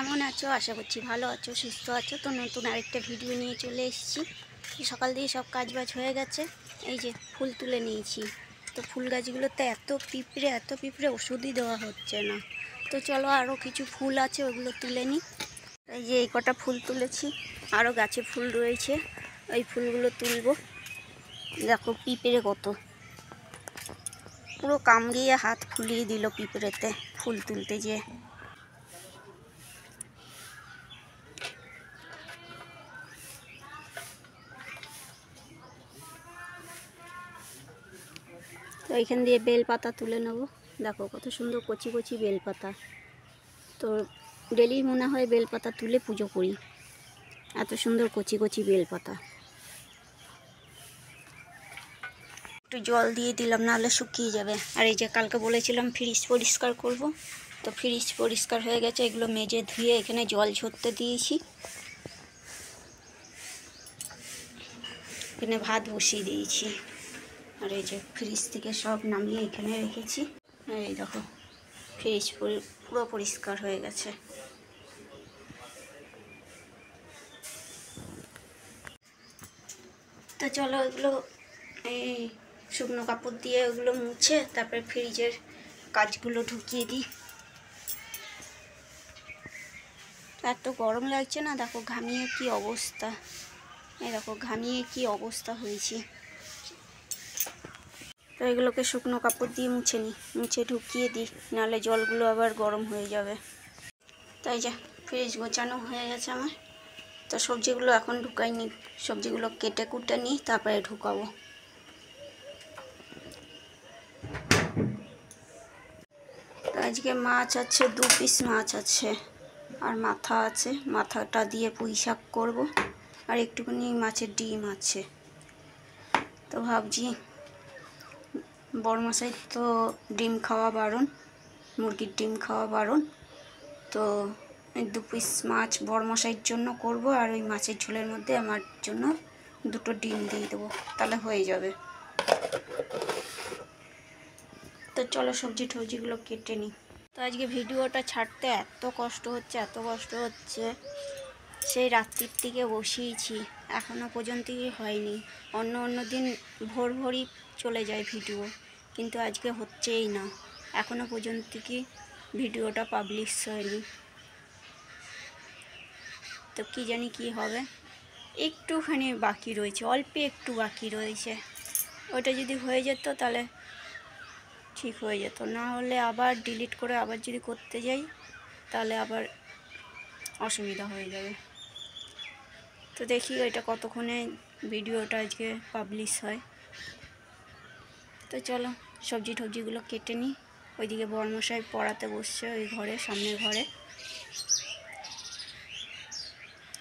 কেমন আছো? আশা করছি ভালো আছো, সুস্থ আছো। তো নতুন আরেকটা ভিডিও নিয়ে চলে এসেছি। সকাল দিয়ে সব কাজবাজ হয়ে গেছে। এই যে ফুল তুলে নিয়েছি। তো ফুল গাছগুলোতে এত পিঁপড়ে ওষুধই দেওয়া হচ্ছে না। তো চলো আরও কিছু ফুল আছে, ওগুলো তুলে নিই। এই যে এই কটা ফুল তুলেছি, আরও গাছে ফুল রয়েছে, ওই ফুলগুলো তুলবো। দেখো পিঁপড়ে কত, পুরো কামড়িয়ে হাত ফুলিয়ে দিল পিঁপড়েতে ফুল তুলতে যেয়ে। তো এইখান দিয়ে বেলপাতা তুলে নেব। দেখো কত সুন্দর কচি কচি বেলপাতা। তো ডেলি মনে হয় বেলপাতা তুলে পুজো করি, এত সুন্দর কচি কচি বেলপাতা। একটু জল দিয়ে দিলাম, নাহলে শুকিয়ে যাবে। আর এই যে কালকে বলেছিলাম ফ্রিজ পরিষ্কার করব, তো ফ্রিজ পরিষ্কার হয়ে গেছে। এগুলো মেজে ধুয়ে এখানে জল ঝরতে দিয়েছি। এখানে ভাত বসিয়ে দিয়েছি। আর এই যে ফ্রিজ থেকে সব নামিয়ে এখানে রেখেছি। আর এই দেখো ফ্রিজ পুরো পরিষ্কার হয়ে গেছে। তো চলো এগুলো এই শুকনো কাপড় দিয়ে ওগুলো মুছে তারপরে ফ্রিজের কাজগুলো ঢুকিয়ে দিই। এত গরম লাগছে না, দেখো ঘামিয়ে কি অবস্থা। এই দেখো ঘামিয়ে কি অবস্থা হয়েছে। তো এগুলোকে শুকনো কাপড় দিয়ে মুছে নিই, মুছে ঢুকিয়ে দিই, নাহলে জলগুলো আবার গরম হয়ে যাবে। তাই যে ফ্রিজ গোছানো হয়ে গেছে আমার। তো সবজিগুলো এখন ঢুকাইনি, সবজিগুলো কেটে কুটে নিই, তারপরে ঢুকাবো। তো আজকে মাছ আছে, 2 পিস মাছ আছে, আর মাথা আছে। মাথাটা দিয়ে পুঁই শাক করবো, আর একটুখানি মাছের ডিম আছে। তো ভাবছি বড়মশাই তো ডিম খাওয়া বারণ, মুরগির ডিম খাওয়া বারণ। তো 2 পিস মাছ বড়মশাইয়ের জন্য করব, আর ওই মাছের ঝোলের মধ্যে আমার জন্য 2টো ডিম দিয়ে দেবো, তাহলে হয়ে যাবে। তো চলো সবজি টবজিগুলো কেটে নিই। তো আজকে ভিডিওটা ছাড়তে এত কষ্ট হচ্ছে। সেই রাত্রির থেকে বসিয়েছি, এখনও পর্যন্তই হয়নি। অন্য দিন ভোরই চলে যায় ভিডিও, কিন্তু আজকে হচ্ছেই না। এখনও পর্যন্ত কি ভিডিওটা পাবলিশ হয়নি। তো কি জানি কি হবে। একটুখানি বাকি রয়েছে, অল্প একটু বাকি রয়েছে। ওটা যদি হয়ে যেত তাহলে ঠিক হয়ে যেত, না হলে আবার ডিলিট করে আবার যদি করতে যাই তাহলে আবার অসুবিধা হয়ে যাবে। তো দেখি ওইটা কতক্ষণে ভিডিওটা আজকে পাবলিশ হয়। তো চলো সবজি টবজিগুলো কেটে নিই। ওইদিকে বড়মশাই পড়াতে বসছে, ওই ঘরে, সামনের ঘরে।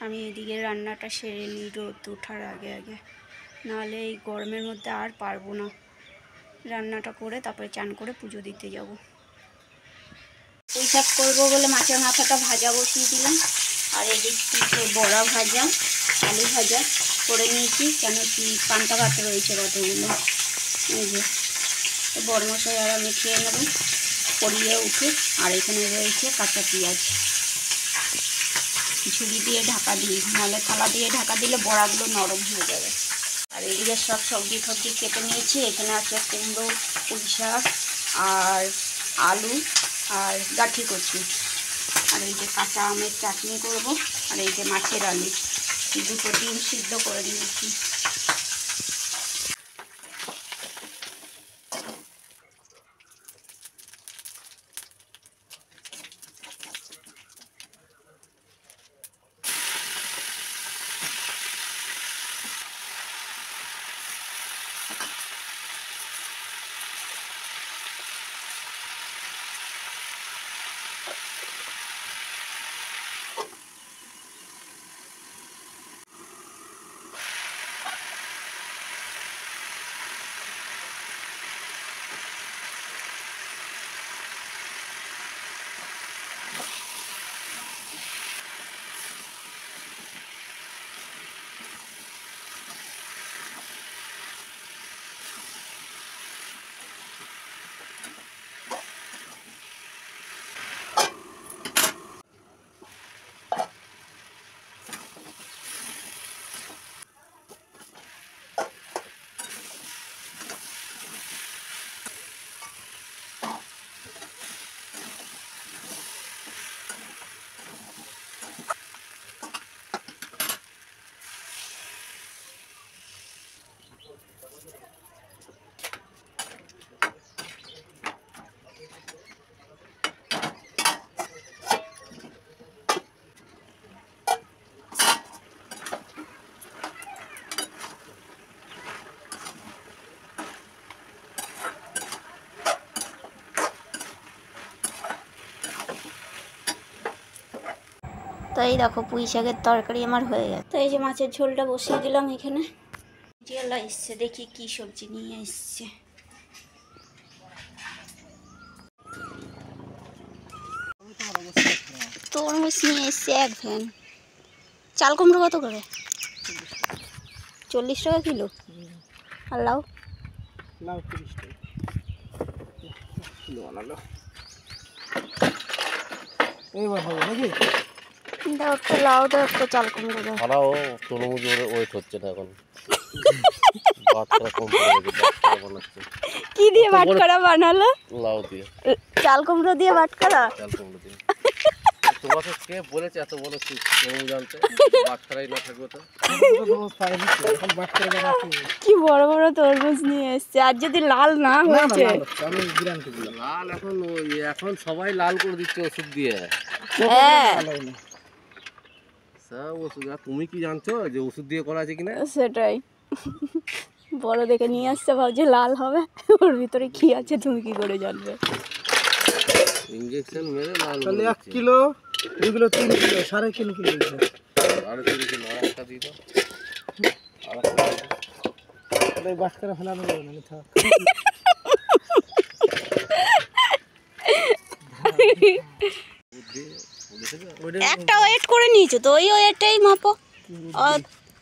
আমি এদিকে রান্নাটা সেরে নিই রোদ ওঠার আগে, নাহলে এই গরমের মধ্যে আর পারবো না। রান্নাটা করে তারপরে চান করে পুজো দিতে যাব। পুঁই শাক করবো বলে মাছের মাথাটা ভাজা বসিয়ে দিলাম। আর এদিকে বড়া ভাজা, আলু ভাজা করে নিয়েছি, কেন কি পান্তা ভাত রয়েছে কতগুলো। এই যে বড়মশাই আর আমি খেয়ে নেব পরিয়ে উঠে। আর এখানে রয়েছে কাঁচা পেঁয়াজ, ঝুড়ি দিয়ে ঢাকা দিই, নাহলে থালা দিয়ে ঢাকা দিলে বড়াগুলো নরম হয়ে যাবে। আর এদিকে সব সবজি টবজি কেটে নিয়েছি। এখানে আছে কুমড়ো, পুঁই শাক, আর আলু, আর গাঠি কচু। আর এই যে কাঁচা আমের চাটনি করব, আর এই যে মাছের আলু, 2টো ডিম সিদ্ধ করে নিয়েছি। তো এই দেখো পুঁই শাকের তরকারি আমার হয়ে গেছে। তো এই যে মাছের ঝোলটা বসিয়ে দিলাম এখানে। জেলা এসছে, দেখি কি সবজি নিয়ে এসছে। তরমুজ নিয়ে এসছে এক ভ্যান। চাল কুমড়ো কত করে? 40 টাকা কিলো। আর লাউ? লাউ 30 টাকা কিলো বানালো। এইবার হবে নাকি? দাও একটা লাউ, দাও একটা চাল কুমড়ো দাও। হারাও তরমুজ ওয়েট হচ্ছে না এখন। বাটকরা কম পড়ে গেছে, বাটকরা বানাচ্ছে। কি দিয়ে বাটকরা বানালো? লাউ দিয়ে, চাল কুমড়ো দিয়ে বাটকরা। চাল কুমড়ো দিয়ে। তোমাকে কে বলেছে এত বড় তরমুজ আনতে? বাটকরাই না থাকবে তো। কি বড় বড় তরমুজ নিয়ে এসছে। আর যদি লাল না হয়েছে? লাল এখন সবাই লাল করে দিচ্ছে ওষুধ দিয়ে। হ্যাঁ সব ওষুধ। আর তুমি কি জানছো যে ওষুধ দিয়ে করা আছে কিনা? সেটাই। বড় দেখে নিয়ে আসছে, ভাবছে লাল হবে। ওর ভিতরে কি আছে তুমি কি করে জানবে? ইনজেকশন মেরে লাল। তাহলে 1 কিলো 2 কিলো 3 কিলো 3.5 কিলো দিচ্ছে। 3.5 কিলো একটা দিয়ে দাও। তাহলে বাস করে ফেলানো যাবে না, থাক। একটা ওয়েট করে নিয়েছো তো, ওই ওয়েটটাই মাপো।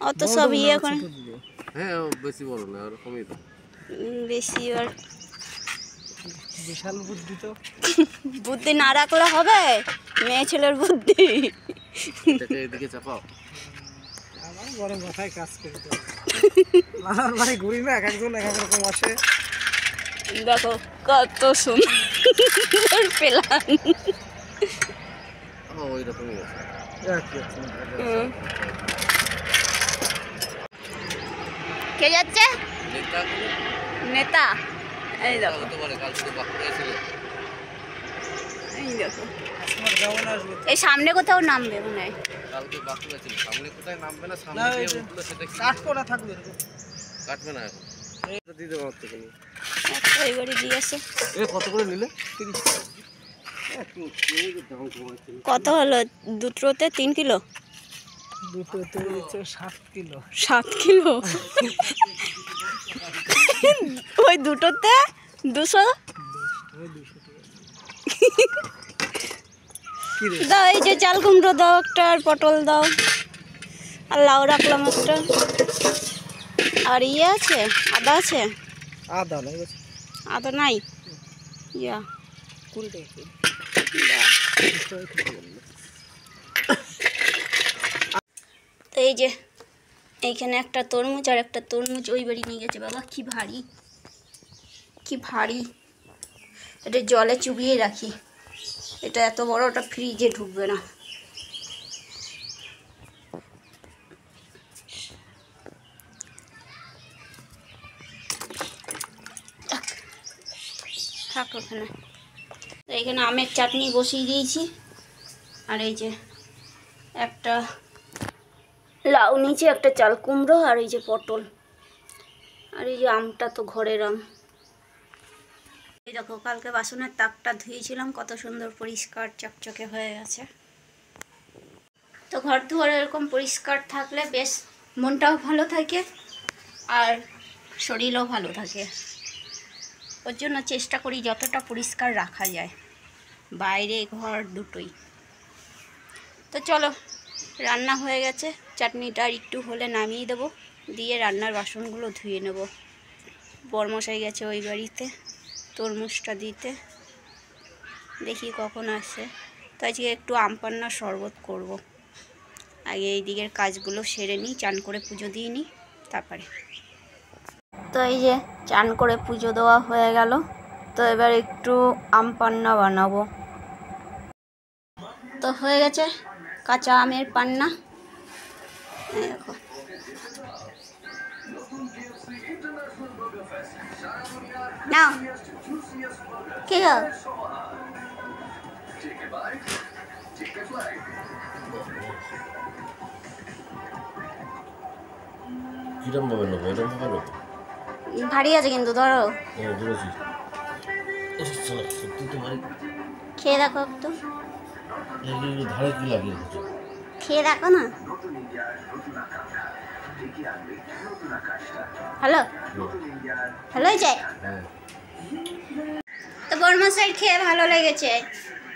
অত সব ইয়ে করে। হ্যাঁ বেশি বড় না, ওরকমই তো। বেশি আর বিশাল বুদ্ধি তো। বুদ্ধি না রাখলে হবে? মেয়ে ছেলের বুদ্ধি। এটাকে এদিকে চাপাও। আমার বড় মাথায় কাজ করতে। লালার বাড়ি ঘুরি না, একজন এক এক রকম আসে। দেখো কত সুন্দর প্ল্যান। ওই রকমই আছে। কে যাচ্ছে? নেতাগুলো নেতা। এই দেখো, হতে পারে, কাল শুধু বাকি ছিল। এই দেখো আমার কেমন আসবে? এই সামনে কোথাও নামবে মনে হয়। কালকে বাকি ছিল, সামনে কোথায় নামবে না, সামনে না, দিয়ে এই যে উঠলো সেটা কি কাটবো না, থাকবে এরকম। কাটবে না এখন। এটা দিতে পারতো তুমি। একটা ওই বাড়ি দিয়েছে। এ কত করে নিলে? 30 একটু দাম কমাচ্ছে। কত হলো দুটোতে? 3 কিলো? দুটো তো হচ্ছে 7 কিলো। 7 কিলো? ওই দুটোতে 200। ওই 200 টাকা। কি রে? দাও এই যে চাল কুমড়ো দাও একটা, আর পটল দাও, আর লাউ রাখলাম একটা। আর ইয়ে আছে, আদা আছে? আদা নাই গেছে। আদা নাই? ইয়া 20 টাকা কিলো। তো এই যে এইখানে একটা তরমুজ, আর একটা তরমুজ ওই বাড়ি নিয়ে গেছে। বাবা কি ভারী, কি ভারী। এটা জলে চুবিয়ে রাখি, এটা এত বড়, ওটা ফ্রিজে ঢুকবে না। থাক ওখানে। তো এখানে আমের চাটনি বসিয়ে দিয়েছি, আর এই যে একটা লাউ নিচে, একটা চাল কুমড়ো, আর এই যে পটল, আর এই যে আমটা তো ঘরের আম। এই দেখো কালকে বাসনের তাকটা ধুয়েছিলাম, কত সুন্দর পরিষ্কার চকচকে হয়ে গেছে। তো ঘর দুয়ার এরকম পরিষ্কার থাকলে বেশ মনটাও ভালো থাকে আর শরীরও ভালো থাকে। ওর জন্য চেষ্টা করি যতটা পরিষ্কার রাখা যায়, বাইরে ঘর দুটোই। তো চলো, রান্না হয়ে গেছে, চাটনিটা আর একটু হলে নামিয়ে দেবো, দিয়ে রান্নার বাসনগুলো ধুয়ে নেব। বরমশাই গেছে ওই বাড়িতে তরমুজটা দিতে, দেখি কখন আসে। তো আজকে একটু আম পান্নার শরবত করব। আগে এই দিকের কাজগুলো সেরে নিই, চান করে পুজো দিয়ে নিই তারপরে। তো এই যে চান করে পুজো দেওয়া হয়ে গেল, তো এবার একটু আম পান্না বানাবো। তো হয়ে গেছে কাঁচা আমের পান্না। এই দেখো, নাও কে গো? কিরম ভাবে নেবো? এরম ভাবে নেবো? ভারী আছে কিন্তু, ধরো। ধরেছি। সত্যি তো ভারী। খেয়ে দেখো একটু। ধারে কি লাগিয়ে রেখেছো? খেয়ে দেখো না। হ্যালো হ্যালো হয়েছে। হ্যাঁ তো বরমাসাই খেয়ে ভালো লেগেছে।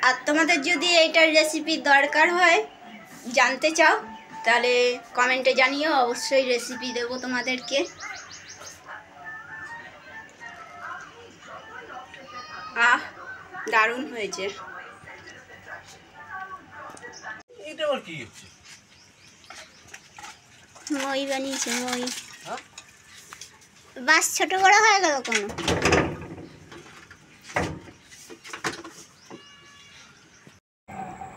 আর তোমাদের যদি এইটার রেসিপি দরকার হয়, জানতে চাও, তাহলে কমেন্টে জানিও, অবশ্যই রেসিপি দেবো তোমাদেরকে। আহ দারুণ হয়েছে। এটা আবার কি হচ্ছে? মই বানিয়েছে মই। হ্যাঁ? বাস ছোট বড় হয়ে গেল কোনো?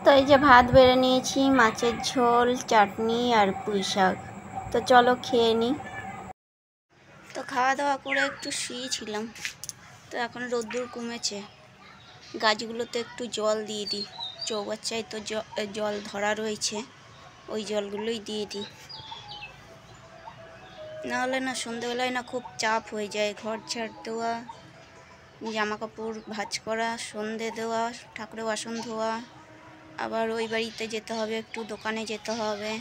তো এই যে ভাত বেড়ে নিয়েছি, মাছের ঝোল, চাটনি আর পুঁই শাক। তো চলো খেয়ে নিই। তো খাওয়া দাওয়া করে একটু শুয়েছিলাম, তো এখন রোদ্দুর কমেছে, গাছগুলোতে একটু জল দিয়ে দিই। চৌবাচ্চায় তো জল ধরা রয়েছে, ওই জলগুলোই দিয়ে দিই। নাহলে না সন্ধেবেলায় না খুব চাপ হয়ে যায়, ঘর ঝাড় দেওয়া, জামা কাপড় ভাঁজ করা, সন্ধে দেওয়া, ঠাকুরের বাসন ধোয়া, আবার ওই বাড়িতে যেতে হবে, একটু দোকানে যেতে হবে,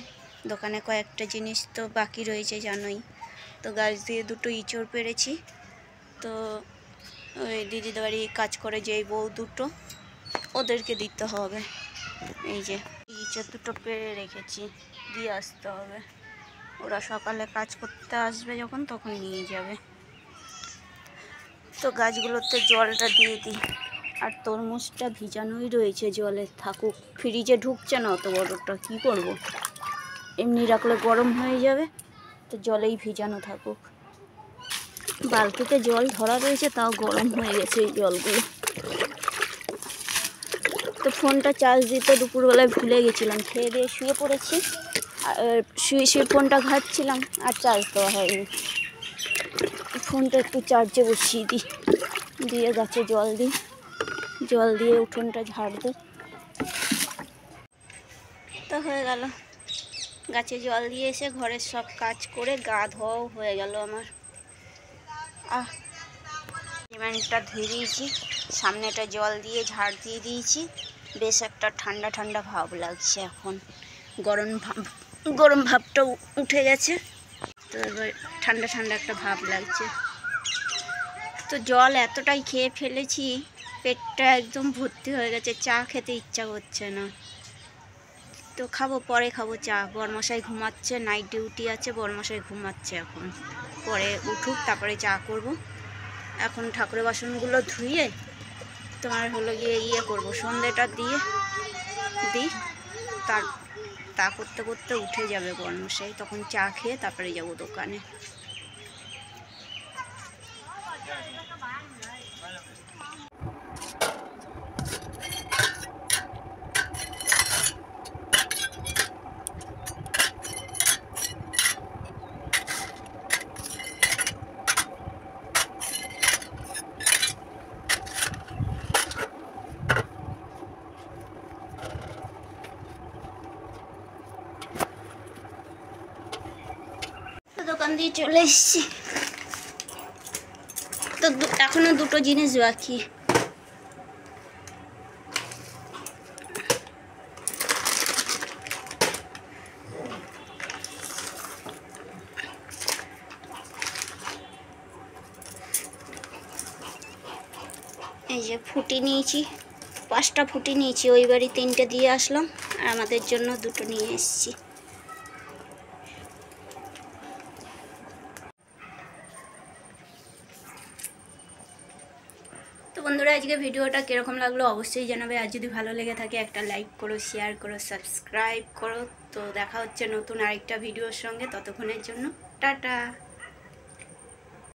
দোকানে কয়েকটা জিনিস তো বাকি রয়েছে জানোই। তো গাছ দিয়ে দুটো ইঁচড় পেরেছি, তো ওই দিদিদের বাড়ি কাজ করে যেই বউ দুটো, ওদেরকে দিতে হবে। এই যে ইঁচড় দুটো পেরে রেখেছি, দিয়ে আসতে হবে। ওরা সকালে কাজ করতে আসবে যখন, তখন নিয়ে যাবে। তো গাছগুলোতে জলটা দিয়ে দিই। আর তরমুজটা ভিজানোই রয়েছে জলে, থাকুক, ফ্রিজে ঢুকছে না অত বড়টা, কী করব, এমনি রাখলে গরম হয়ে যাবে, তো জলেই ভিজানো থাকুক। বালতিতে জল ধরা রয়েছে, তাও গরম হয়ে গেছে এই জলগুলো। তো ফোনটা চার্জ দিতে দুপুরবেলায় ভুলে গেছিলাম, খেয়ে দিয়ে শুয়ে পড়েছি, আর শুয়ে শুয়ে ফোনটা ঘাঁটছিলাম, আর চার্জ দেওয়া হয়নি। ফোনটা একটু চার্জে বসিয়ে দিই, দিয়ে গাছে জল দিই, জল দিয়ে উঠোনটা ঝাড় দিই। তো হয়ে গেল, গাছে জল দিয়ে এসে ঘরের সব কাজ করে গা ধোয়াও হয়ে গেল আমার। সিমেন্টটা ধুয়ে দিয়েছি, সামনেটা জল দিয়ে ঝাড় দিয়ে দিয়েছি, বেশ একটা ঠান্ডা ঠান্ডা ভাব লাগছে এখন, গরম ভাবটা উঠে গেছে, তো এবার ঠান্ডা ঠান্ডা একটা ভাব লাগছে। তো জল এতটাই খেয়ে ফেলেছি, পেটটা একদম ভর্তি হয়ে গেছে, চা খেতে ইচ্ছা করছে না। তো খাবো, পরে খাবো চা। বরমশাই ঘুমাচ্ছে, নাইট ডিউটি আছে, বরমশাই ঘুমাচ্ছে এখন, পরে উঠুক তারপরে চা করব। এখন ঠাকুরের বাসনগুলো ধুয়ে তোমার হলো গিয়ে করবো, সন্ধ্যেটা দিয়ে দিই, তা করতে করতে উঠে যাবে বরমশাই, তখন চা খেয়ে তারপরে যাব দোকানে। দোকান দিয়ে চলে এসেছি, তো এখনো দুটো জিনিস বাকি। এই যে ফুটি নিয়েছি, 5টা ফুটি নিয়েছি, ওই বাড়ি 3টে দিয়ে আসলাম, আর আমাদের জন্য দুটো নিয়ে এসেছি। তো বন্ধুরা, আজকে ভিডিওটা কীরকম লাগলো অবশ্যই জানাবে, আর যদি ভালো লেগে থাকে একটা লাইক করো, শেয়ার করো, সাবস্ক্রাইব করো। তো দেখা হচ্ছে নতুন আরেকটা ভিডিওর সঙ্গে, ততক্ষণের জন্য টাটা।